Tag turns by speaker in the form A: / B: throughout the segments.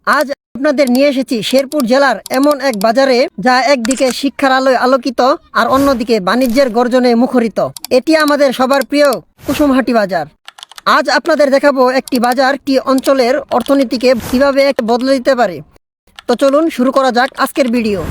A: আজ আপনাদের নিয়ে এসেছি শেরপুর জেলার এমন এক বাজারে, যা একদিকে শিক্ষার আলোয় আলোকিত আর অন্যদিকে বাণিজ্যের গর্জনে মুখরিত। এটি আমাদের সবার প্রিয় কুসুমহাটি বাজার। আজ আপনাদের দেখাবো একটি বাজার কি অঞ্চলের অর্থনীতিকে কিভাবে বদলে দিতে পারে। তো চলুন শুরু করা যাক আজকের ভিডিও।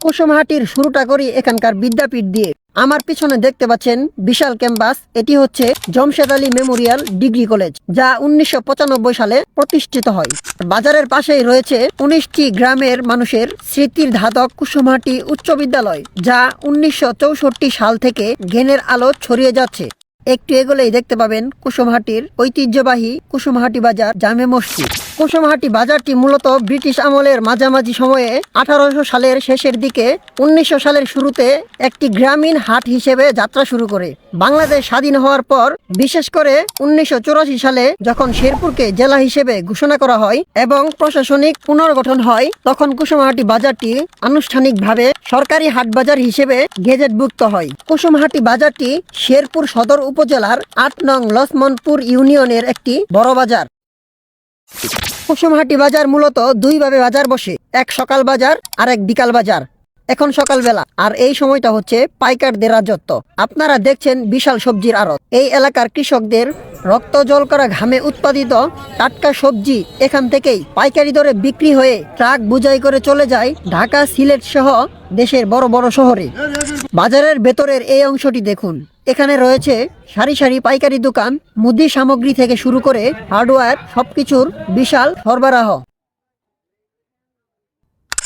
A: কুসুমহাটির শুরুটা করি এখানকার বিদ্যাপীঠ দিয়ে। আমার পিছনে দেখতে পাচ্ছেন বিশাল ক্যাম্পাস। এটি হচ্ছে Jamshed Ali Memorial degree college, যা 1995 সালে প্রতিষ্ঠিত হয়। বাজারের পাশেই রয়েছে 19টি গ্রামের মানুষের স্মৃতির ধাতক কুসুমহাটি উচ্চ বিদ্যালয়, যা 1964 সাল থেকে জ্ঞানের আলো ছড়িয়ে যাচ্ছে। একটু এগোলেই দেখতে পাবেন কুসুমহাটির ঐতিহ্যবাহী কুসুমহাটি বাজার জামে মসজিদ। কুসুমহাটি বাজারটি মূলত ব্রিটিশ আমলের মাঝামাঝি সময়ে 1800 সালের শেষের দিকে 1900 সালের শুরুতে একটি গ্রামীণ হাট হিসেবে যাত্রা শুরু করে। বাংলাদেশ স্বাধীন হওয়ার পর, বিশেষ করে 1984 সালে যখন শেরপুরকে জেলা হিসেবে ঘোষণা করা হয় এবং প্রশাসনিক পুনর্গঠন হয়, তখন কুসুমহাটি বাজারটি আনুষ্ঠানিকভাবে সরকারি হাট বাজার হিসেবে গেজেটভুক্ত হয়। কুসুমহাটি বাজারটি শেরপুর সদর উপজেলার 8 নং লছমনপুর ইউনিয়নের একটি বড় বাজার। কুসুমহাটি বাজার মূলত দুইভাবে বাজার বসে, এক সকাল বাজার আর এক বিকাল বাজার। এখন সকালবেলা, আর এই সময়টা হচ্ছে পাইকারদের রাজত্ব। আপনারা দেখছেন বিশাল সবজির আড়ত। এই এলাকার কৃষকদের রক্ত জল করা ঘামে উৎপাদিত টাটকা সবজি এখান থেকেই পাইকারি দরে বিক্রি হয়ে ট্রাক বোঝাই করে চলে যায় ঢাকা, সিলেট সহ দেশের বড় বড় শহরে। বাজারের ভেতরের এই অংশটি দেখুন। এখানে রয়েছে সারি সারি পাইকারি দোকান, মুদি সামগ্রী থেকে শুরু করে হার্ডওয়্যার, সবকিছুর বিশাল সরবরাহ।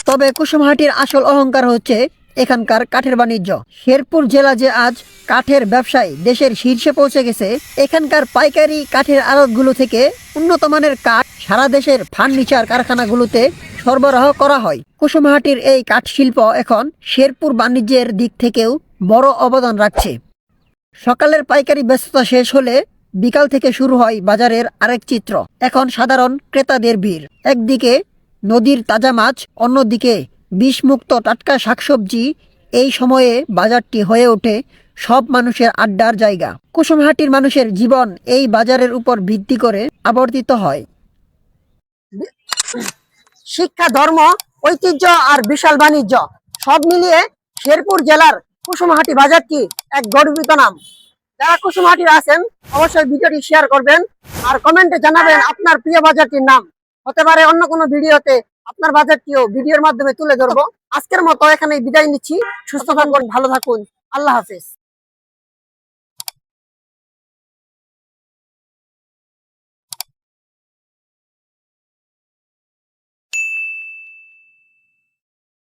A: তবে কুসুমহাটির আসল অহংকার হচ্ছে এখানকার কাঠের বাণিজ্য। শেরপুর জেলা যে আজ কাঠের ব্যবসায় দেশের শীর্ষে পৌঁছে গেছে, এখানকার পাইকারি কাঠের আড়তগুলো থেকে উন্নত মানের কাঠ সারা দেশের ফার্নিচার কারখানাগুলোতে সরবরাহ করা হয়। কুসুমহাটির এই কাঠ শিল্প এখন শেরপুর বাণিজ্যের দিক থেকেও বড় অবদান রাখছে। সকালের পাইকারি ব্যস্ততা শেষ হলে বিকাল থেকে শুরু হয় বাজারের আরেক চিত্র। এখন সাধারণ ক্রেতাদের ভিড়। একদিকে নদীর তাজা মাছ, অন্যদিকে বিষমুক্ত টাটকা শাকসবজি। এই সময়ে বাজারটি হয়ে ওঠে সব মানুষের আড্ডার জায়গা। কুসুমহাটির মানুষের জীবন এই বাজারের উপর ভিত্তি করে আবর্তিত হয়। শিক্ষা, ধর্ম, ঐতিহ্য আর বিশাল বাণিজ্য সব মিলিয়ে শেরপুর জেলার কুসুমহাটি বাজারটি এক গর্বিত নাম। যারা কুসুমহাটির আছেন অবশ্যই ভিডিওটি শেয়ার করবেন আর কমেন্টে জানাবেন আপনার প্রিয় বাজারটির নাম। হতে পারে অন্য কোনো ভিডিওতে আপনার বাজারটিও ভিডিওর মাধ্যমে তুলে ধরবো। আজকের মতো এখানে বিদায় নিচ্ছি। সুস্থ থাকুন, ভালো থাকুন। আল্লাহ হাফেজ।